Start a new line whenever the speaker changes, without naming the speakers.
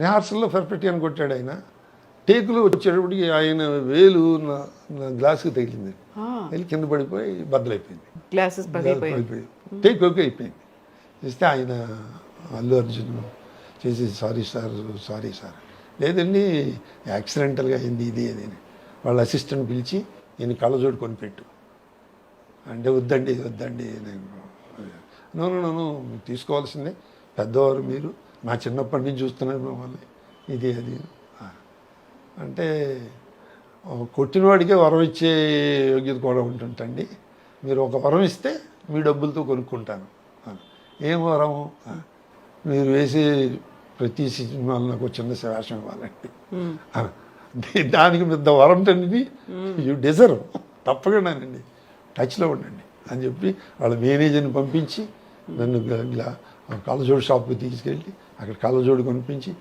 రిహార్సల్లో perfect అని కొట్టాడు ఆయన. టేకులు వచ్చేటప్పటికి ఆయన వేలు నా గ్లాస్కి తగిలింది, వెళ్ళి కింద పడిపోయి బద్దలైపోయింది,
గ్లాసెస్
పడిపోయి టేక్ ఓకే అయిపోయింది. చేస్తే ఆయన అల్లు అర్జున్ చేసి సారీ సార్ లేదండి యాక్సిడెంటల్గా అయింది ఇది అని వాళ్ళ అసిస్టెంట్ పిలిచి ఈయన కళ్ళజోడు కొనిపెట్టు అంటే వద్దండి నన్ను తీసుకోవాల్సిందే, పెద్దవారు మీరు, నా చిన్నప్పటి నుంచి చూస్తున్నారు మిమ్మల్ని ఇది అది అంటే కొట్టినవాడికే వరం ఇచ్చే యోగ్యత కూడా ఉంటుంటండి, మీరు ఒక వరం ఇస్తే మీ డబ్బులతో కొనుక్కుంటాను. ఏం వరము? మీరు వేసే ప్రతి సినిమాలో నాకు చిన్న వేషం ఇవ్వాలండి, దానికి పెద్ద వరం తండ్రి, యూ డిజర్వ్, తప్పకుండానండి టచ్లో ఉండండి అని చెప్పి వాళ్ళ మేనేజర్ని పంపించి నన్ను కళ్ళజోడు షాప్కి తీసుకెళ్ళి అక్కడ కళ్ళజోడు కొనిపించి